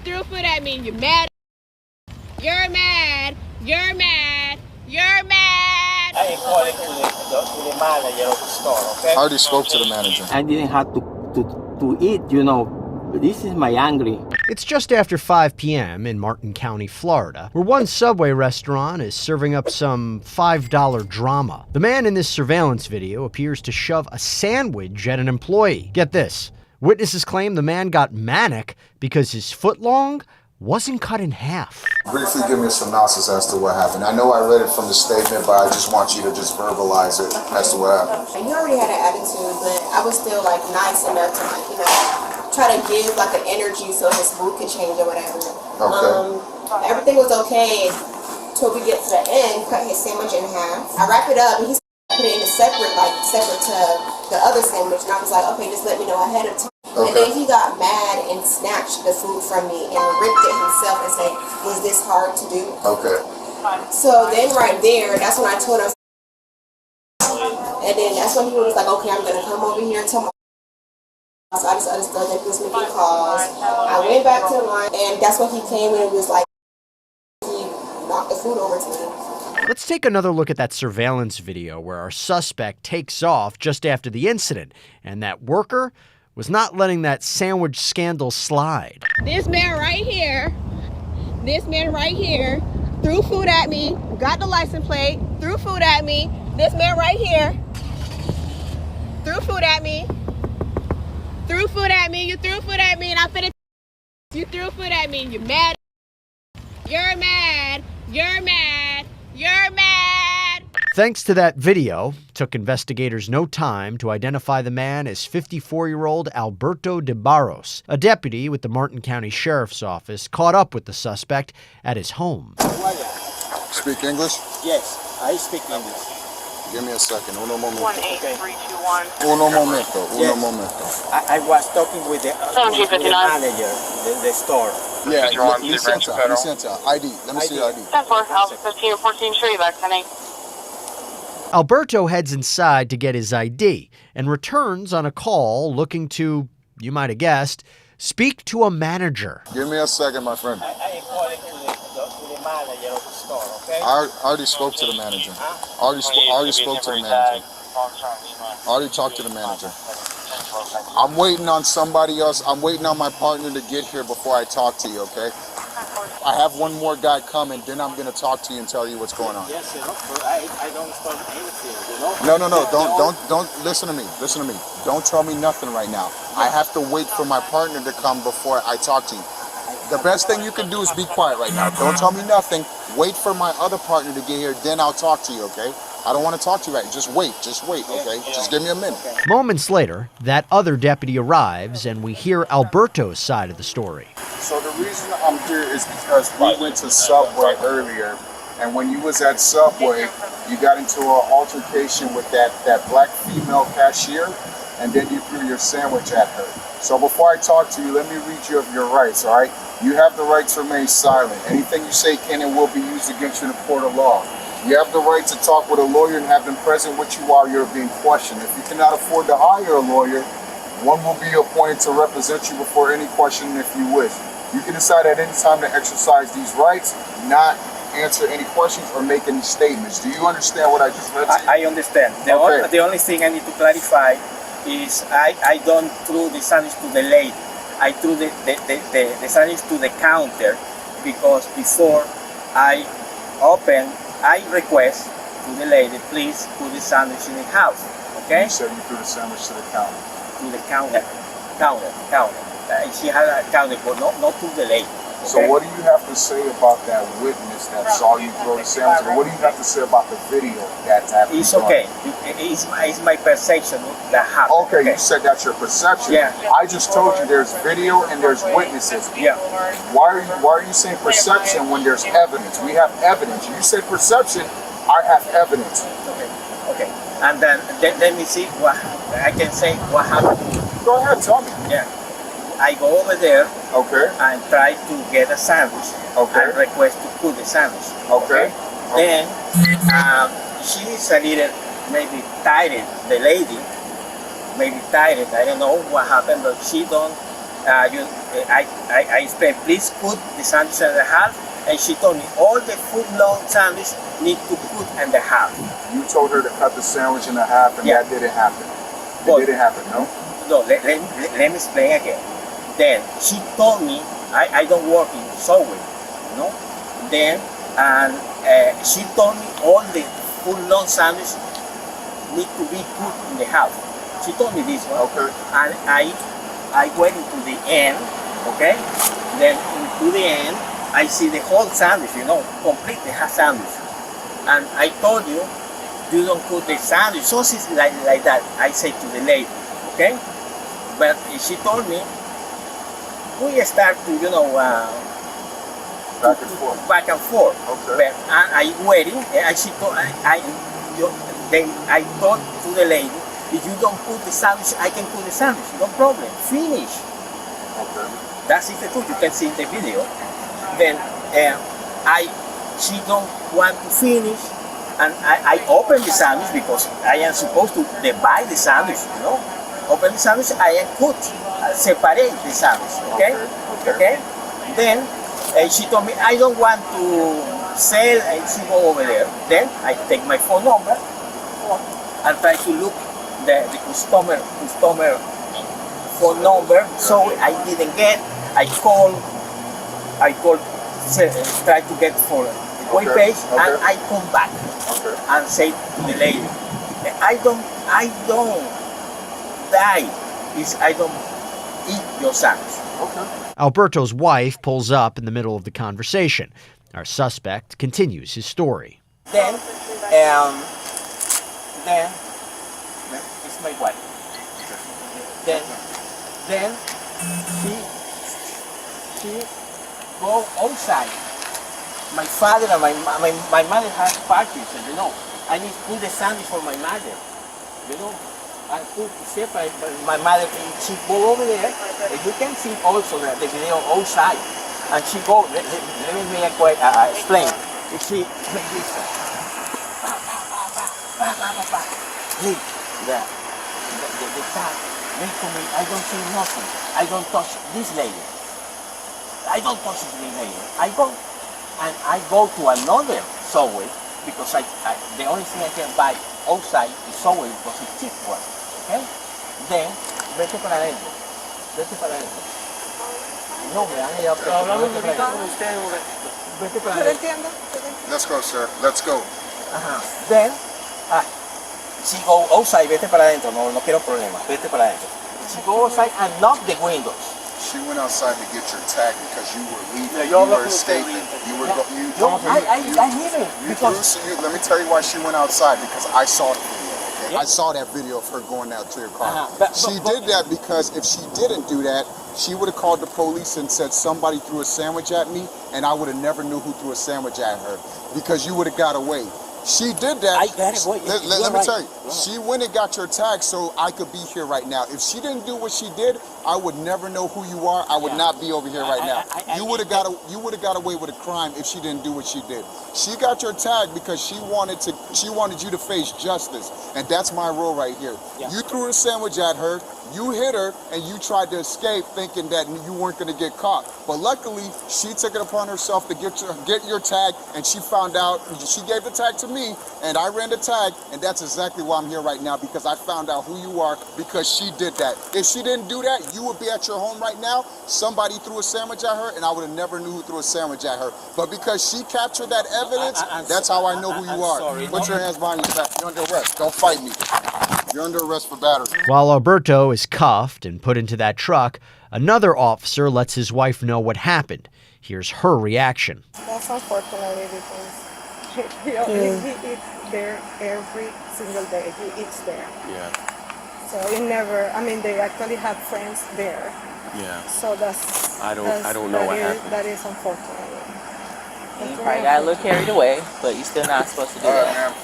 threw food at me. You're mad. You're mad. You're mad. You're mad. I ain't calling to the manager of the store, okay? I already spoke to the manager. I didn't have to eat, you know. This is my angry. It's just after 5 p.m. in Martin County, Florida, where one Subway restaurant is serving up some $5 drama. The man in this surveillance video appears to shove a sandwich at an employee. Get this. Witnesses claim the man got manic because his footlong wasn't cut in half. Briefly give me a synopsis as to what happened. I know I read it from the statement, but I just want you to just verbalize it as to what happened. He already had an attitude, but I was still like nice enough to like, you know, try to give like an energy so his mood could change or whatever. Okay. Everything was okay until we get to the end, cut his sandwich in half. I wrap it up and he put it in a separate to the other sandwich, and I was like, okay, just let me know ahead of time. Okay. And then he got mad and snatched the food from me and ripped it himself and said, was this hard to do? Okay. So then right there, that's when I told him, and then that's when he was like, okay, I'm gonna come over here tomorrow. So I just understood that he was making calls. I went back to the line, and that's when he came and was like, he knocked the food over to me. Let's take another look at that surveillance video where our suspect takes off just after the incident, and that worker was not letting that sandwich scandal slide. This man right here threw food at me, got the license plate, threw food at me. This man right here threw food at me. Threw food at me, you threw food at me, and I finna you threw food at me, you're mad. You're mad. You're mad. You're mad. Thanks to that video, took investigators no time to identify the man as 54-year-old Alberto de Barros. A deputy with the Martin County Sheriff's Office caught up with the suspect at his home. Speak English? Yes, I speak English. Give me a second. Uno momento. 18321. Uno momento. Yes. Uno momento. I was talking with the manager, the store. Yeah, Licenta. ID. Let me see your ID. 10-4, Alpha 15 or 14, sure you vaccinating. Alberto heads inside to get his ID and returns on a call looking to, you might have guessed, speak to a manager. Give me a second, my friend. I ain't calling to the manager of the store, okay? I already spoke to the manager. I already spoke to the manager. I already talked to the manager. I'm waiting on somebody else. I'm waiting on my partner to get here before I talk to you, okay? I have one more guy coming, then I'm going to talk to you and tell you what's going on. Yes, sir, but I don't start anything, you know? No, don't listen to me. Listen to me. Don't tell me nothing right now. I have to wait for my partner to come before I talk to you. The best thing you can do is be quiet right now. Don't tell me nothing. Wait for my other partner to get here, then I'll talk to you, okay? I don't want to talk to you right now. Just wait, okay? Just give me a minute. Moments later, that other deputy arrives and we hear Alberto's side of the story. So the reason I'm here is because we went to Subway earlier, and when you was at Subway, you got into an altercation with that black female cashier, and then you threw your sandwich at her. So before I talk to you, let me read you of your rights, all right? You have the right to remain silent. Anything you say can and will be used against you in a court of law. You have the right to talk with a lawyer and have them present with you while you're being questioned. If you cannot afford to hire a lawyer, one will be appointed to represent you before any questioning if you wish. You can decide at any time to exercise these rights, not answer any questions or make any statements. Do you understand what I just read to you? I understand. The only thing I need to clarify is I don't throw the sandwich to the lady. I threw the sandwich to the counter because before I open, I request to the lady, please put the sandwich in the house, okay? You said you threw the sandwich to the counter. To the counter. She had a counter, but not to the lady. Okay? So what do you have to say about that witness that saw you throw the sandwich? Or what do you have to say about the video that's happening? It's okay. It's my perception that happened. Okay, you said that's your perception. Yeah. I just told you there's video and there's witnesses. Yeah. Why are you saying perception when there's evidence? We have evidence. You said perception, I have evidence. Okay. And then let me see what I can say what happened. Go ahead, tell me. Yeah. I go over there. Okay. And try to get a sandwich. Okay. And request to put the sandwich. Okay. Then she's a little maybe tired. The lady maybe tired. I don't know what happened, but she don't I said, please put the sandwich in the half, and she told me all the foot long sandwich need to put in the half. You told her to cut the sandwich in half, and that didn't happen. But, it didn't happen, no? No, let me explain again. Then she told me, I don't work in Subway, you know? Then, and she told me all the foot long sandwich need to be put in the half. She told me this one. Okay. And I went into the end, okay? Then into the end, I see the whole sandwich, you know, complete the sandwich. And I told you, you don't put the sandwich, sausage like that. I say to the lady, okay? But she told me, we start to, you know, back and forth. Okay. But I waiting, and she told, I told to the lady, if you don't put the sandwich, I can put the sandwich, no problem, finish. Okay. That's it, you can see in the video. Then she don't want to finish, and I open the sandwich because I am supposed to divide the sandwich, you know. Open the sandwich, I am cut, separate the sandwich, okay? Then she told me, I don't want to sell, and she go over there. Then I take my phone number and try to look the customer phone number, so I didn't get. I call, try to get for the web page, and I come back and say to the lady, I don't die, I don't eat your sandwich. Alberto's wife pulls up in the middle of the conversation. Our suspect continues his story. Then it's my wife. Then she go outside. My father and my mother has parties, you know. I need to put the sandwich for my mother, you know. I put separate. My mother, she go over there. You can see also the video outside, and she go. Let me explain. She make this. Leave the tag. I don't see nothing. I don't touch this lady. I don't touch this lady. I go to another Subway because the only thing I can buy outside is Subway because it's cheap one. Okay? Then, vete para adentro. No, me han llevado. Hablamos ahorita con usted. Vete para adentro. Let's go, sir. Let's go. Then, she go outside, vete para adentro. No quiero problemas. Vete para adentro. She go outside and knock the windows. She went outside to get your tag because you were leaving. You were escaping. I never. Because let me tell you why she went outside, because I saw the video. Okay? I saw that video of her going out to your car. She did that because if she didn't do that, she would have called the police and said somebody threw a sandwich at me, and I would have never knew who threw a sandwich at her because you would have got away. She did that. I got it. Let me tell you. She went and got your tag so I could be here right now. If she didn't do what she did, I would never know who you are. I would not be over here right now. You would have got away with a crime if she didn't do what she did. She got your tag because she wanted you to face justice, and that's my role right here. You threw a sandwich at her, you hit her, and you tried to escape thinking that you weren't going to get caught. But luckily, she took it upon herself to get your tag, and she found out. She gave the tag to me, and I ran the tag, and that's exactly why I'm here right now, because I found out who you are because she did that. If she didn't do that, you would be at your home right now. Somebody threw a sandwich at her, and I would have never knew who threw a sandwich at her. But because she captured that evidence, that's how I know who you are. Sorry. Put your hands behind your back. You're under arrest. Don't fight me. You're under arrest for battery. While Alberto is cuffed and put into that truck, another officer lets his wife know what happened. Here's her reaction. That's unfortunate because he eats there every single day. He eats there. Yeah. So he never. I mean, they actually have friends there. Yeah. So that's. I don't know what happened. That is unfortunate. You probably got a little carried away, but you're still not supposed to do that. Ma'am.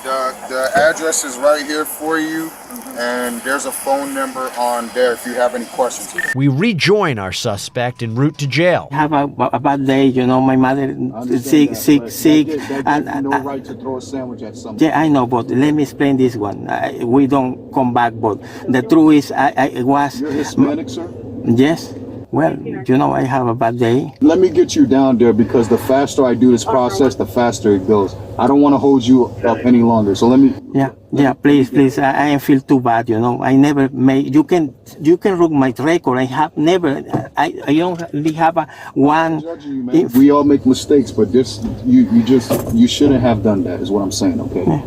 The address is right here for you, and there's a phone number on there if you have any questions. We rejoin our suspect en route to jail. Have a bad day, you know, my mother sick. And no right to throw a sandwich at somebody. Yeah, I know, but let me explain this one. We don't come back, but the truth is, I was... You're Hispanic, sir? Yes. Well, you know, I have a bad day. Let me get you down there because the faster I do this process, the faster it goes. I don't want to hold you up any longer. So let me. Yeah, please. I feel too bad, you know. I never made. You can look my record. I have never. I only have one. Judging you, man. We all make mistakes, but this you shouldn't have done that. Is what I'm saying. Okay. Yeah.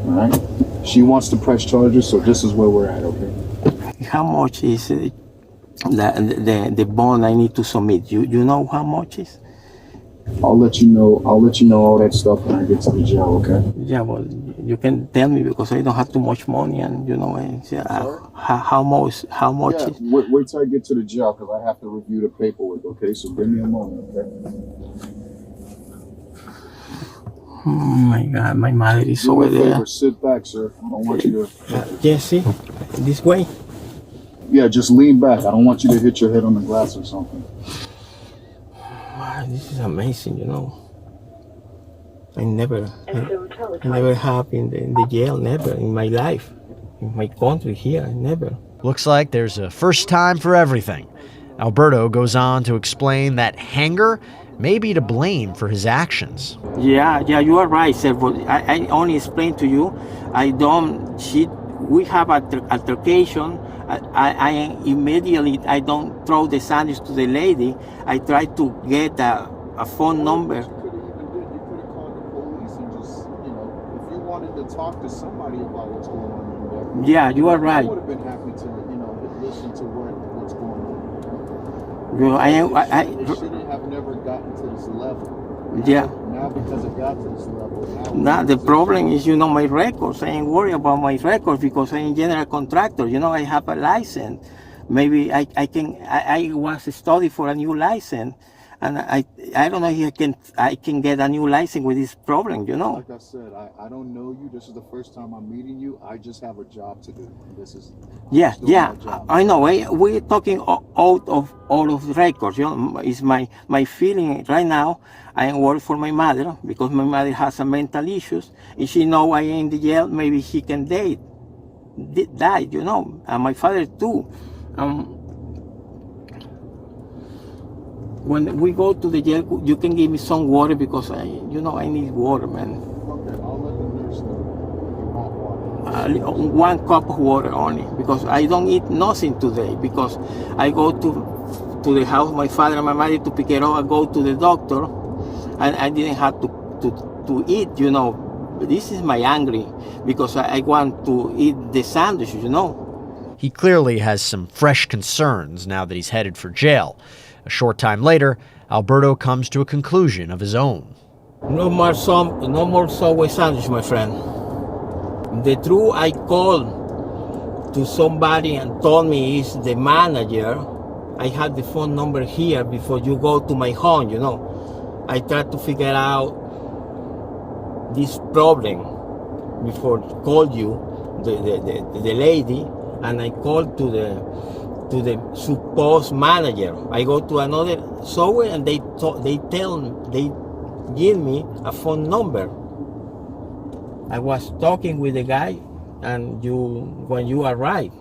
All right. She wants to press charges, so this is where we're at. Okay. How much is the bond I need to submit? You know how much is? I'll let you know all that stuff when I get to the jail, okay? Yeah, well, you can tell me because I don't have too much money, and you know, how much? Yeah, wait till I get to the jail because I have to review the paperwork, okay? So give me a moment, okay? Oh my God, my mother is Do over me a favor, there. Sit back, sir. I don't want you to. Jesse, this way. Yeah, just lean back. I don't want you to hit your head on the glass or something. Wow, this is amazing, you know. I never have in the jail, never in my life, in my country here, never. Looks like there's a first time for everything. Alberto goes on to explain that Hanger may be to blame for his actions. Yeah, you are right, sir. But I only explained to you. We have an altercation. I immediately don't throw the sandwich to the lady. I try to get a phone number. You could have called the police and just, you know, if you wanted to talk to somebody about what's going on in there. Yeah, you are right. I would have been happy to, you know, listen to what's going on. You know, It shouldn't have never gotten to this level. Yeah. Now because it got to this level. Now the problem is, you know, my records. I ain't worried about my records because I'm a general contractor. You know, I have a license. Maybe I was studying for a new license, and I don't know if I can get a new license with this problem. You know. Like I said, I don't know you. This is the first time I'm meeting you. I just have a job to do. This is. Yeah. I know. We're talking out of all of the records. You know, it's my feeling right now. I am worried for my mother because my mother has some mental issues. If she know I am in the jail, maybe she can die. You know, and my father too. When we go to the jail, you can give me some water because I need water, man. Okay, I'll let the nurse know. You want water. 1 cup of water only because I don't eat nothing today because I go to the house, my father and my mother to pick it up. I go to the doctor, and I didn't have to eat. You know, this is my angry because I want to eat the sandwich. You know. He clearly has some fresh concerns now that he's headed for jail. A short time later, Alberto comes to a conclusion of his own. No more Subway sandwich, my friend. The truth, I called to somebody and told me is the manager. I had the phone number here before you go to my home, you know. I tried to figure out this problem before I called you, the lady, and I called to the supposed manager. I go to another Subway and they give me a phone number. I was talking with the guy, and when you arrived.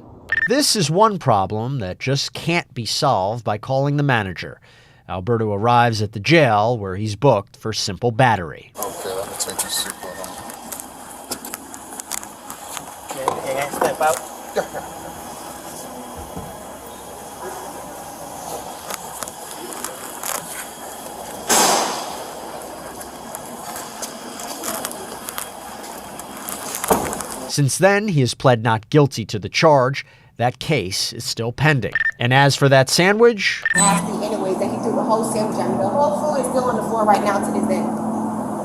This is one problem that just can't be solved by calling the manager. Alberto arrives at the jail where he's booked for simple battery. Okay, let me take your seatbelt on. Can I step out? Since then, he has pled not guilty to the charge. That case is still pending. And as for that sandwich, Nasty anyways, that he threw the whole sandwich at me. The whole food is still on the floor right now to this day.